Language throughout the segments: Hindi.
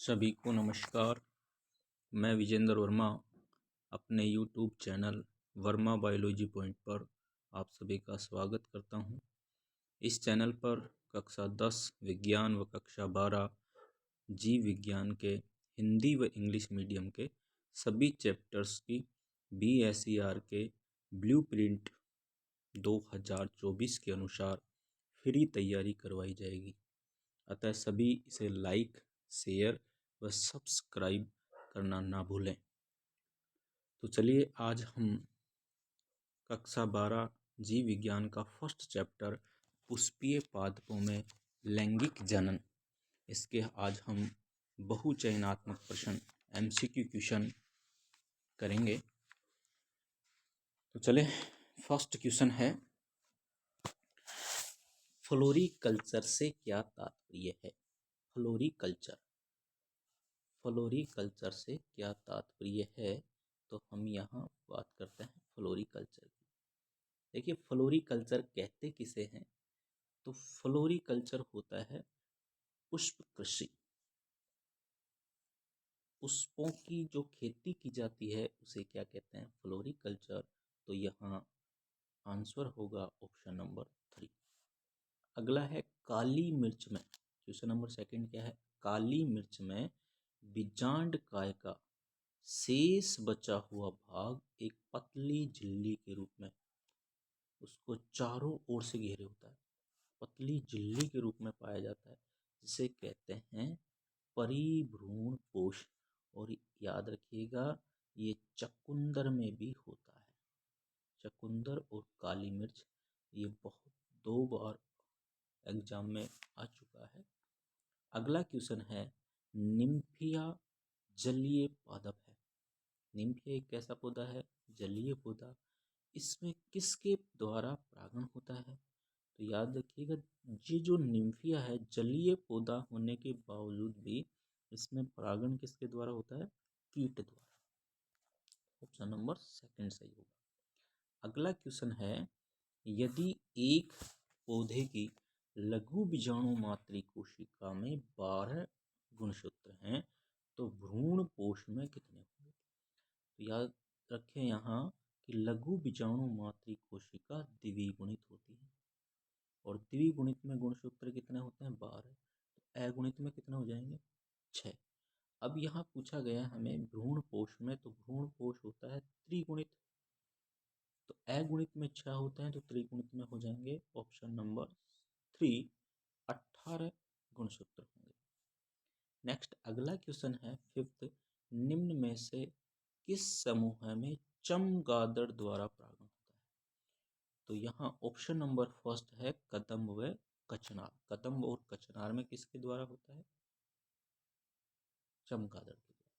सभी को नमस्कार। मैं विजेंद्र वर्मा अपने YouTube channel Verma biology point पर आप सभी का स्वागत करता हूं। इस चैनल पर कक्षा 10 विज्ञान व कक्षा 12 जीव विज्ञान के हिंदी व इंग्लिश मीडियम के सभी चैप्टर्स की BSER के ब्लूप्रिंट 2024 के अनुसार फ्री तैयारी करवाई जाएगी। अतः सभी इसे लाइक, शेयर व सब्सक्राइब करना ना भूलें। तो चलिए आज हम कक्षा 12 जीव विज्ञान का फर्स्ट चैप्टर पुष्पीय पादपों में लैंगिक जनन, इसके आज हम बहुचयनात्मक प्रश्न MCQ क्वेश्चन करेंगे। तो चले, फर्स्ट क्वेश्चन है, फ्लोरीकल्चर से क्या तात्पर्य है? फ्लोरीकल्चर से क्या तात्पर्य है? तो हम यहाँ बात करते हैं फ्लोरीकल्चर की। देखिए, फ्लोरीकल्चर कहते किसे हैं? तो फ्लोरीकल्चर होता है पुष्प कृषि। पुष्पों की जो खेती की जाती है उसे क्या कहते हैं? फ्लोरीकल्चर। तो यहाँ आंसर होगा ऑप्शन नंबर 3। अगला है काली मिर्च में, क्वेश्चन नंबर सेकंड क्या है? काली मिर्च में बीजांड काय का शेष बचा हुआ भाग एक पतली झिल्ली के रूप में उसको चारों ओर से घेरे होता है, पतली झिल्ली के रूप में पाया जाता है, जिसे कहते हैं परिभ्रूण कोश। और याद रखिएगा, ये चकुंदर में भी होता है। चकुंदर और काली मिर्च ये बहुत 2 बार एग्जाम में आ चुका है। अगला क्वेश्चन है, निम्फिया जलीय पादप है। निम्फिया एक कैसा पौधा है? जलीय पौधा। इसमें किसके द्वारा परागण होता है? तो याद रखिएगा, ये जो निम्फिया है जलीय पौधा होने के बावजूद भी इसमें परागण किसके द्वारा होता है? कीट द्वारा। ऑप्शन नंबर सेकंड सही होगा। अगला क्वेश्चन है, यदि एक पौधे की लघु बीजाणु मात्री कोशिका में 12 गुणसूत्र हैं तो भ्रूण कोश में कितने होंगे? तो याद रखें यहाँ कि लघु बीजाणु मात्री कोशिका द्विगुणित होती है और द्विगुणित में गुणसूत्र कितने होते हैं? 12। तो अगुणित में कितने हो जाएंगे? 6। अब यहाँ पूछा गया हमें भ्रूण कोश में, तो भ्रूण कोश होता है त्रिगुणित। तो अगुणित में 6 होते हैं तो त्रिगुणित में हो जाएंगे ऑप्शन नंबर 3, 18 गुणसूत्र होंगे। नेक्स्ट अगला क्वेश्चन है फिफ्थ, निम्न में से किस समूह में चमगादड़ द्वारा परागण होता है? तो यहाँ ऑप्शन नंबर फर्स्ट है कदम्ब व कचनार। कदम्ब और कचनार में किसके द्वारा होता है? चमगादड़ के द्वारा,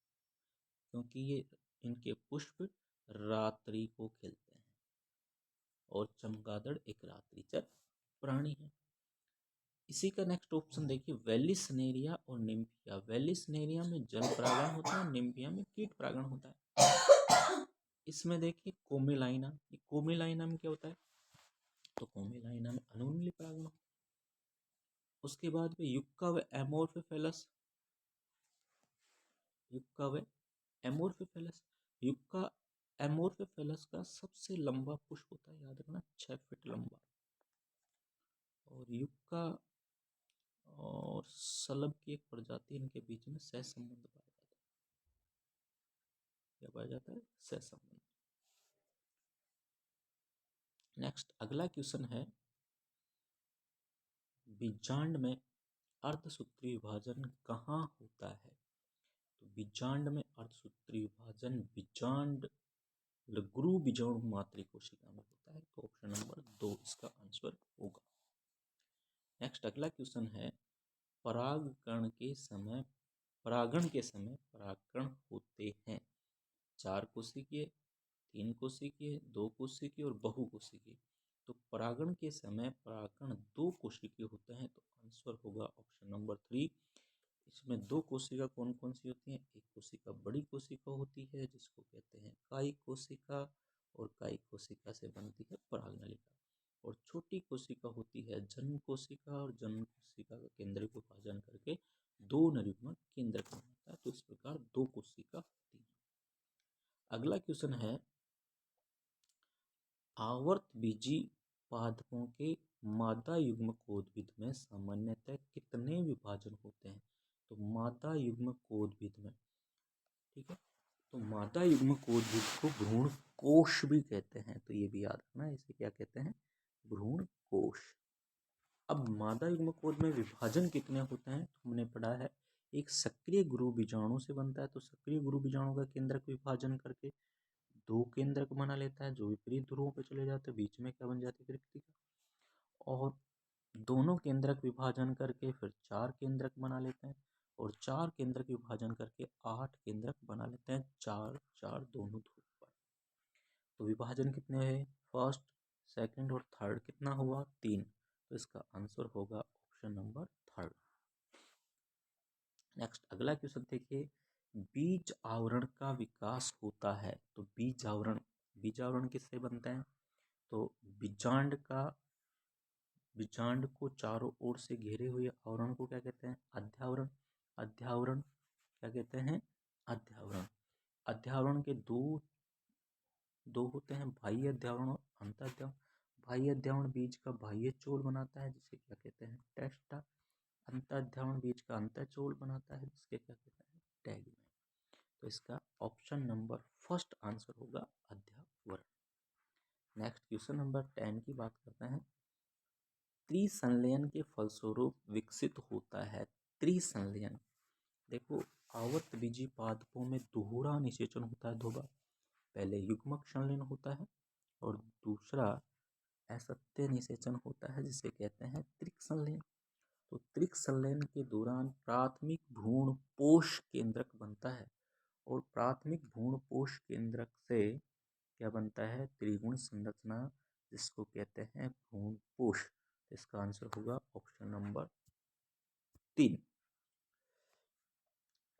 क्योंकि ये इनके पुष्प रात्रि को खिलते हैं और चमगादड़ एक रात्रिचर प्राणी है। इसी का नेक्स्ट ऑप्शन देखिए, वेलिसनेरिया और निम्फिया। वेलिसनेरिया में जल परागण होता है, निम्फिया में कीट परागण होता है। इसमें देखिए कोमेलाइना, कोमेलाइना में क्या होता है? तो कोमेलाइना में अनुन्नली परागण होता है। उसके बाद में युक्का व एमोर्फोफेलस, युक्का व एमोर्फोफेलस। युक्का एमोर्फोफेलस का सबसे लंबा पुष्प होता है, याद रखना 6 फीट लंबा। और युक्का और सलब की एक प्रजाति, इनके बीच में सहसंबंध पाया जाता है। क्या पाया जाता है? सहसंबंध। नेक्स्ट अगला क्वेश्चन है, बीजांड में अर्धसूत्री विभाजन कहाँ होता है? तो बीजांड में अर्धसूत्री विभाजन बीजांड लघु बीजाणु मात्री कोशिका में होता है। तो ऑप्शन नंबर 2 इसका आंसर होगा। नेक्स्ट अगला क्वेश्चन है, परागण के समय परागण होते हैं 4 कोशिकीय, 3 कोशिकीय, 2 कोशिकीय और बहुकोशिकीय। तो परागण के समय परागण 2 कोशिकीय होते हैं, तो आंसर होगा ऑप्शन नंबर 3। इसमें 2 कोशिका कौन कौन सी होती हैं? एक कोशिका बड़ी कोशिका होती है जिसको कहते हैं कायिक कोशिका, और कायिक कोशिका से बनती है परागनलिका। और छोटी कोशिका होती है जन्म कोशिका, और जन्म कोशिका का केंद्र को विभाजन करके 2 नरयुग्मक केंद्र बनाती है। अगला क्वेश्चन है, आवर्तबीजी पादपों के मादा युग्मकोद्भिद में सामान्यतः कितने विभाजन होते हैं? तो मादा युग्मकोद्भिद में, ठीक है, तो मादा युग्मकोद्भिद को भ्रूण कोश भी कहते हैं, तो ये भी याद रखना, इसे क्या कहते हैं? भ्रूण कोश। अब मादा युग्मकोद में विभाजन कितने होते हैं? तो हमने पढ़ा है, एक सक्रिय गुरु बीजाणु से बनता है, तो सक्रिय गुरु बीजाणु का केंद्रक विभाजन करके दो केंद्रक बना लेता है, जो विपरीत ध्रुवों पर चले जाते हैं, बीच में क्या बन जाती है? कृत्तिका। और दोनों केंद्रक विभाजन करके फिर 4 केंद्रक बना लेते हैं, और 4 केंद्रक विभाजन करके 8 केंद्रक बना लेते हैं, 4 4 दोनों ध्रुव पर। तो विभाजन कितने हैं? फर्स्ट, सेकंड और थर्ड कितना हुआ? 3। तो इसका आंसर होगा ऑप्शन नंबर थर्ड। नेक्स्ट अगला क्वेश्चन देखिए, बीज आवरण का विकास होता है, तो बीज आवरण किससे बनता है? तो बीजांड को चारों ओर से घेरे हुए आवरण को क्या कहते हैं? अध्यावरण। अध्यावरण क्या कहते हैं? अध्यावरण। अध्यावरण के दो होते हैं, बाह्य अध्यावरण और अंतःअध्यावरण। बाह्य अध्यावरण बीज का बाह्य चोल बनाता है, जिसे क्या कहते हैं? टेस्टा। अंतःअध्यावरण बीज का अंतःचोल बनाता है, जिसके क्या कहते हैं? टैगमेन। तो इसका ऑप्शन नंबर फर्स्ट आंसर होगा अध्यावरण। नेक्स्ट क्वेश्चन नंबर 10 की बात करते हैं, त्रिसंलयन के फलस्वरूप विकसित होता है। त्रिसंलयन, देखो आवर्तबीजी पादपों में दोहरा निषेचन होता है, दो बार। पहले युग्मक संलयन होता है और दूसरा असत्य निषेचन होता है, जिसे कहते हैं त्रिक संलयन। तो त्रिक संलयन के दौरान प्राथमिक भ्रूण पोष केंद्रक बनता है, और प्राथमिक भ्रूण पोष केंद्रक से क्या बनता है? त्रिगुण संरचना, जिसको कहते हैं भ्रूण पोष। इसका आंसर होगा ऑप्शन नंबर 3।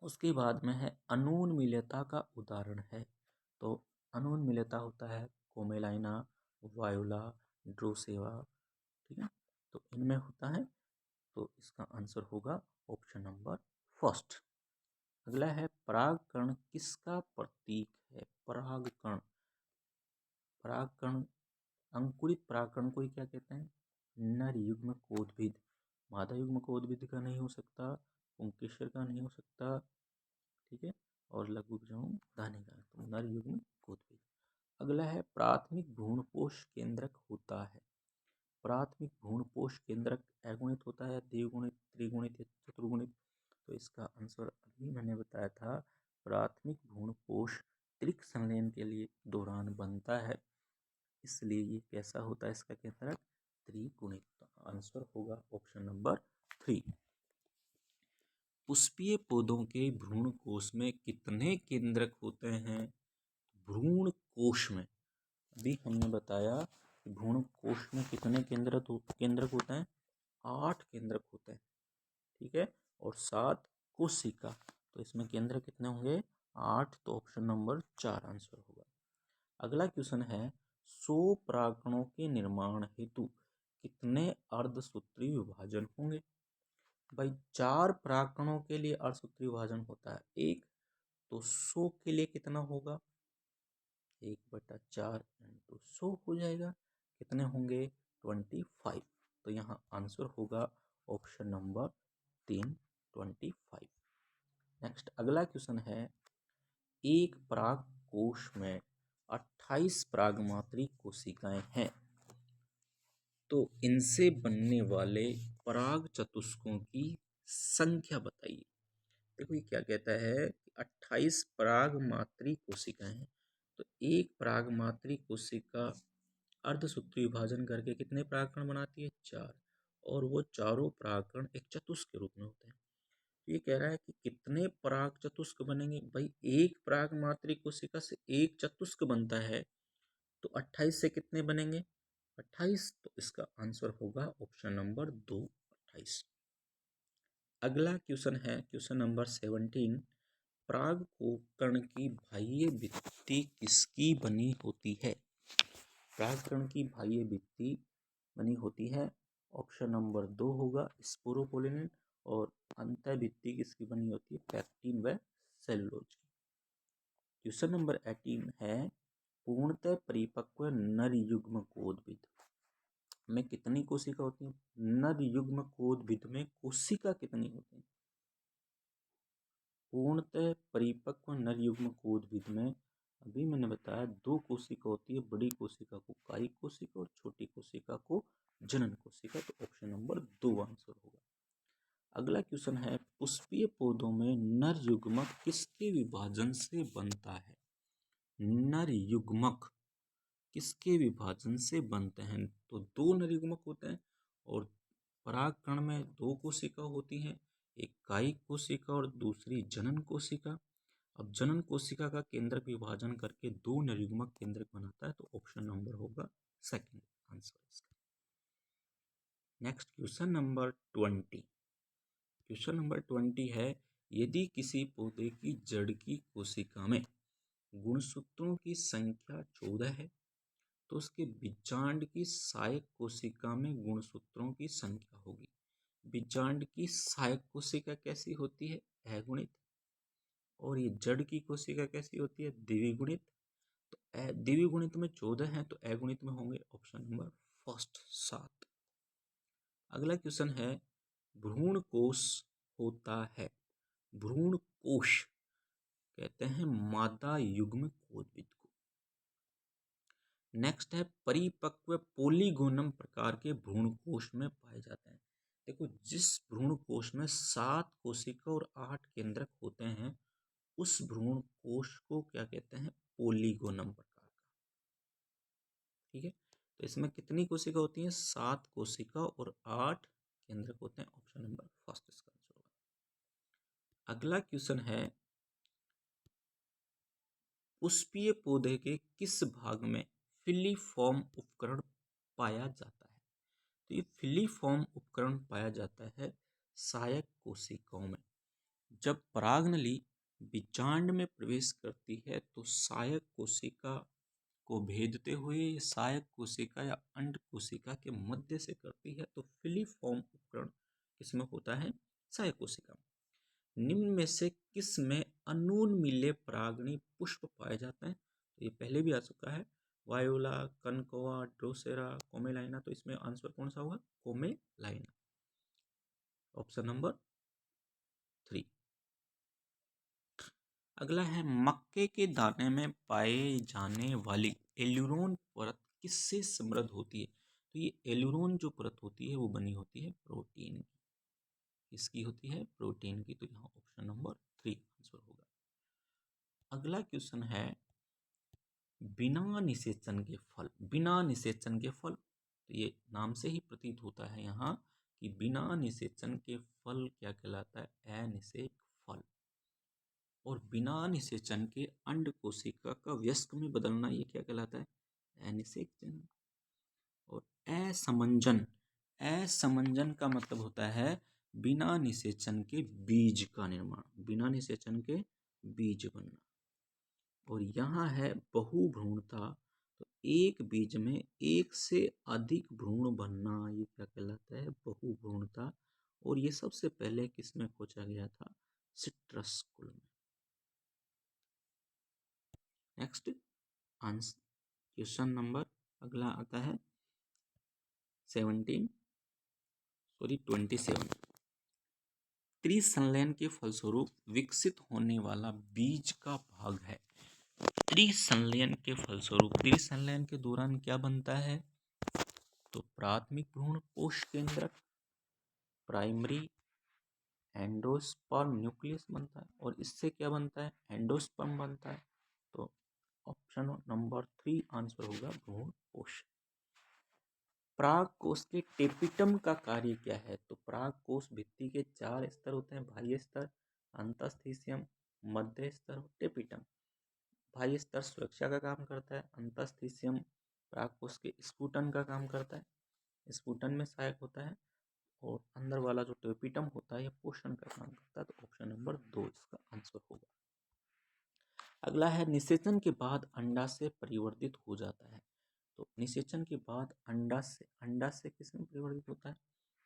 उसके बाद में है अनून्मीलता का उदाहरण है, तो अनून्मीलता होता है कोमेलाइना, वायोला, ड्रोसेवा, ठीक है, तो इनमें होता है, तो इसका आंसर होगा ऑप्शन नंबर फर्स्ट। अगला है, परागकण किसका प्रतीक है? परागकण, परागकण, अंकुरित परागकण को ही क्या कहते हैं? नर युग्मकोद्भिद। मादा युग्मकोद्भिद का नहीं हो सकता, पुंकेसर का नहीं हो सकता, ठीक है, और लघु बीजाणु दाने का, तो नर युग्मकोद्भिद। अगला है, प्राथमिक भ्रूणपोष केंद्रक होता है। प्राथमिक भ्रूणपोष केंद्रक अगुणित होता है, द्विगुणित, त्रिगुणित या चतुर्गुणित? तो इसका आंसर अभी मैंने बताया था, प्राथमिक भ्रूणपोष त्रिक संलयन के लिए दौरान बनता है, इसलिए ये कैसा होता है? इसका केंद्रक त्रिगुणित। तो आंसर होगा ऑप्शन नंबर 3। पुष्पीय पौधों के भ्रूण कोश में कितने केंद्रक होते हैं? भ्रूण कोश में अभी हमने बताया कि भ्रूण कोश में कितने केंद्रक होते हैं? 8 केंद्रक होते हैं, ठीक है, और 7 कोशिका। तो इसमें केंद्र कितने होंगे? 8। तो ऑप्शन नंबर 4 आंसर होगा। अगला क्वेश्चन है, 100 परागकणों के निर्माण हेतु कितने अर्धसूत्री विभाजन होंगे? भाई 4 परागकणों के लिए अर्धसूत्री विभाजन होता है 1, तो 100 के लिए कितना होगा? 1/4 इंटू 100 हो जाएगा, कितने होंगे? 25। तो यहाँ आंसर होगा ऑप्शन नंबर 3, 25। नेक्स्ट अगला क्वेश्चन है, एक पराग कोश में 28 परागमात्री कोशिकाएं हैं, तो इनसे बनने वाले पराग चतुष्कों की संख्या बताइए। देखो ये क्या कहता है, 28 परागमात्री कोशिकाएं हैं, तो एक परागमात्री कोशिका अर्धसूत्री विभाजन करके कितने परागकण बनाती है? 4, और वो चारों परागकण एक चतुष्क के रूप में होते हैं। तो ये कह रहा है कि कितने पराग चतुष्क बनेंगे? भाई एक परागमात्री कोशिका से एक चतुष्क बनता है, तो 28 से कितने बनेंगे? 28। तो इसका आंसर होगा ऑप्शन नंबर 2, 28। अगला क्वेश्चन है क्वेश्चन नंबर 17, परागकण की बाह्य भित्ति किसकी बनी होती है? परागकण की बाह्य भित्ति बनी होती है, ऑप्शन नंबर 2 होगा स्पोरोपोलिन, और अंतः भित्ति किसकी बनी होती है? पैक्टिन व सेलुलोज की। क्वेश्चन नंबर 18 है पूर्णतः परिपक्व नर युग्मकोद्भिद में कितनी कोशिका होती है? नर युग्मकोद्भिद में कोशिका कितनी होती है? पूर्णतः परिपक्व नर युग्मकोद्भिद में अभी मैंने बताया 2 कोशिका होती है, बड़ी कोशिका को कायिक कोशिका और छोटी कोशिका को जनन कोशिका। तो ऑप्शन नंबर 2 आंसर होगा। अगला क्वेश्चन है पुष्पीय पौधों में नर युग्मक किसके विभाजन से बनता है? नर युग्मक किसके विभाजन से बनते हैं? तो 2 नर युग्मक होते हैं और परागकण में 2 कोशिका होती हैं, एक कायिक कोशिका और दूसरी जनन कोशिका। अब जनन कोशिका का केंद्रक विभाजन करके 2 नर युग्मक केंद्रक बनाता है। तो ऑप्शन नंबर होगा सेकंड आंसर इसका। Next question number 20। Question number 20 है यदि किसी पौधे की जड़ की कोशिका में गुणसूत्रों की संख्या 14 है तो उसके बीजांड की सहायक कोशिका में गुणसूत्रों की संख्या होगी। बीजांड की सहायक कोशिका कैसी होती है? अगुणित। और ये जड़ की कोशिका कैसी होती है? द्विगुणित। तो द्विगुणित में 14 है तो अगुणित में होंगे ऑप्शन नंबर फर्स्ट 7। अगला क्वेश्चन है भ्रूण कोश होता है, भ्रूण कोश कहते हैं मादा युग्मकोद्भिद को। नेक्स्ट है परिपक्व पोलीगोनम प्रकार के भ्रूण कोश में पाए जाते हैं। देखो जिस भ्रूण कोश में 7 कोशिका और 8 केंद्रक होते हैं उस भ्रूण कोश को क्या कहते हैं? पोलीगोनम प्रकार का। ठीक है, तो इसमें कितनी कोशिका होती हैं? 7 कोशिका और 8 केंद्रक होते हैं। ऑप्शन नंबर फर्स्ट इसका आंसर होगा। अगला क्वेश्चन है पुष्पीय पौधे के किस भाग में फिलीफॉर्म उपकरण पाया जाता है? तो ये फिलीफॉर्म उपकरण पाया जाता है सहायक कोशिकाओं में। जब परागनली बीजांड में प्रवेश करती है तो सहायक कोशिका को भेदते हुए सहायक कोशिका या अंड कोशिका के मध्य से करती है। तो फिलीफॉर्म उपकरण किसमें होता है? सहायक कोशिका। निम्न में से किस में अनुन्मील्य परागणी पुष्प पाए जाते हैं? तो ये पहले भी आ चुका है, वायोला, कनकोआ, ड्रोसेरा, कोमेलाइना। तो इसमें आंसर कौन सा होगा? कोमेलाइना, ऑप्शन नंबर 3। अगला है मक्के के दाने में पाए जाने वाली एल्यूरोन परत किससे समृद्ध होती है? तो ये एल्यूरोन जो परत होती है वो बनी होती है प्रोटीन की। किसकी होती है? प्रोटीन की। तो यहाँ ऑप्शन नंबर 3 आंसर होगा। अगला क्वेश्चन है बिना निषेचन के फल। बिना निषेचन के फल, तो ये नाम से ही प्रतीत होता है यहाँ कि बिना निषेचन के फल क्या कहलाता है? अनिषेक फल। और बिना निषेचन के अंड कोशिका का वयस्क में बदलना ये क्या कहलाता है? अनिषेक जनन। और असमंजन, असमंजन का मतलब होता है बिना निषेचन के बीज का निर्माण, बिना निषेचन के बीज बनना। और यहाँ है बहुभ्रूणता, तो एक बीज में एक से अधिक भ्रूण बनना ये क्या कहलाता है? बहुभ्रूणता। और ये सबसे पहले किसमें खोजा गया था? सिट्रस कुल में। नेक्स्ट आंसर क्वेश्चन नंबर अगला आता है 27। त्रिसंलयन के फलस्वरूप विकसित होने वाला बीज का भाग है। त्रिसंलयन के फलस्वरूप, त्रिसंलयन के दौरान क्या बनता है? तो प्राथमिक भ्रूण कोश केंद्रक, प्राइमरी एंडोस्पर्म न्यूक्लियस बनता है। और इससे क्या बनता है? एंडोस्पर्म बनता है। तो ऑप्शन नंबर 3 आंसर होगा भ्रूण कोश। पराग कोश के टेपिटम का कार्य क्या है? तो पराग कोश भित्ति के 4 स्तर होते हैं, बाह्य स्तर, अंतःस्थिशियम, मध्य स्तर और टेपिटम। बाह्य स्तर सुरक्षा का काम करता है, अंतःस्थिशियम पराग कोश के स्फुटन का काम करता है, स्फुटन में सहायक होता है। और अंदर वाला जो टेपिटम होता है यह पोषण का काम करता है। तो ऑप्शन नंबर 2 इसका आंसर होगा। अगला है निषेचन के बाद अंडाशय परिवर्तित हो जाता है। तो निषेचन के बाद अंडाशय किस में परिवर्तित होता है?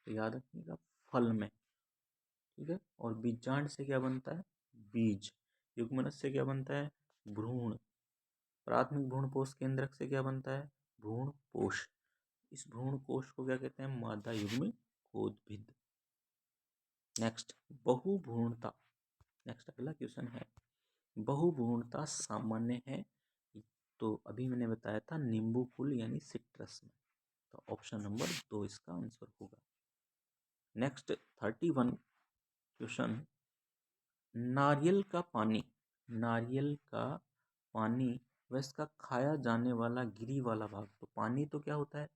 तो याद रखिएगा फल में। ठीक है, और बीजांड से क्या बनता है? बीज। युग्मनज से क्या बनता है? भ्रूण, प्राथमिक भ्रूण पोष केंद्रक से क्या बनता है? भ्रूण कोश। इस भ्रूण कोश को क्या कहते हैं? मादा युग्म कोदभिद। नेक्स्ट, बहुभ्रूणता। नेक्स्ट अगला क्वेश्चन है, बहुभ्रूणता सामान्य है? तो अभी मैंने बताया था नींबू फूल यानी सिट्रस में, तो ऑप्शन नंबर 2 इसका आंसर होगा। नेक्स्ट 31 क्वेश्चन, नारियल का पानी, नारियल का पानी व इसका खाया जाने वाला गिरी वाला भाग, तो पानी तो क्या होता है?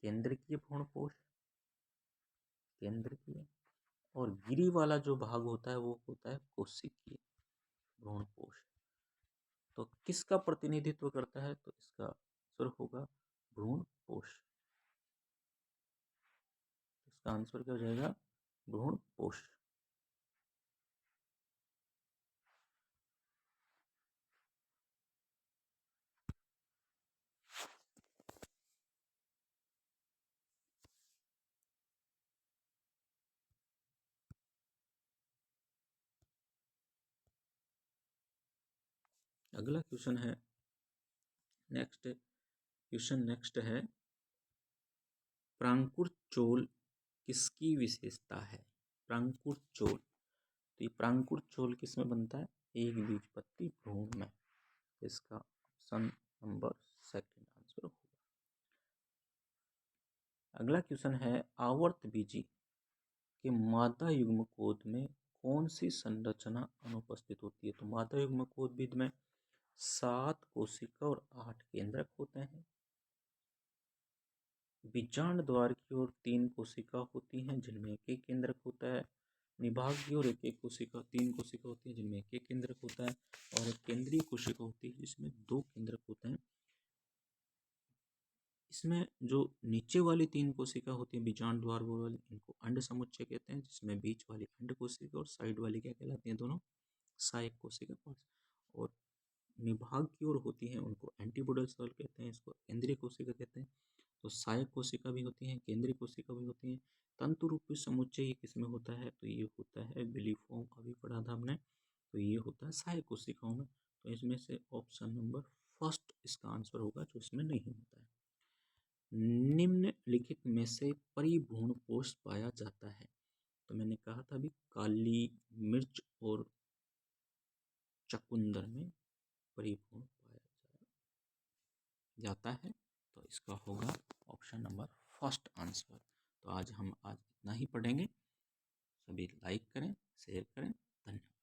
केंद्रकीय भ्रूणपोष, केंद्रकीय, और गिरी वाला जो भाग होता है वो होता है कोशिकीय भ्रूणपोष। तो किसका प्रतिनिधित्व करता है? तो इसका आंसर होगा भ्रूणपोष। इसका आंसर क्या हो जाएगा? भ्रूणपोष। अगला क्वेश्चन है, नेक्स्ट है, प्रांकुर चोल किसकी विशेषता है? प्रांकुर चोल, तो ये प्रांकुर चोल किस में बनता है? एक बीजपत्री भ्रूण में। इसका ऑप्शन नंबर सेकंड आंसर होगा। अगला क्वेश्चन है, आवर्त बीजी के मादा युग्मकोद में कौन सी संरचना अनुपस्थित होती है? तो मादा युग्मकोद में 7 कोशिका और 8 केंद्रक होते हैं। बीजांड द्वार की ओर 3 कोशिका होती हैं जिनमें एक एक केंद्रक होता है। निभाग की ओर एक एक कोशिका, 3 कोशिका होती है जिनमें एक एक केंद्रक होता है, और एक केंद्रीय कोशिका होती है जिसमें 2 केंद्रक होते हैं। इसमें जो नीचे वाली 3 कोशिका होती है बीजांड द्वार वाली, इनको अंड समुच्चय कहते हैं, जिसमें बीच वाली अंड कोशिका और साइड वाली क्या कहलाती हैं? दोनों सहायक कोशिका। और निभाग की ओर होती हैं उनको एंटीबोडल सेल कहते हैं, इसको केंद्रीय कोशिका कहते हैं। तो सहायक कोशिका भी होती हैं, केंद्रीय कोशिका भी होती हैं। तंतु रूपी समुच्चय ये किसमें होता है? तो ये होता है बिलीफॉर्म, अभी पढ़ा था हमने, तो ये होता है सहायक कोशिकाओं में। तो इसमें से ऑप्शन नंबर फर्स्ट इसका आंसर होगा, जो इसमें नहीं होता है। निम्नलिखित में से परिभ्रूण कोष पाया जाता है? तो मैंने कहा था अभी, काली मिर्च और चकुंदर में परिभ्रूण पाया जाता है, तो इसका होगा ऑप्शन नंबर फर्स्ट आंसर। तो आज इतना ही पढ़ेंगे। सभी लाइक करें, शेयर करें। धन्यवाद।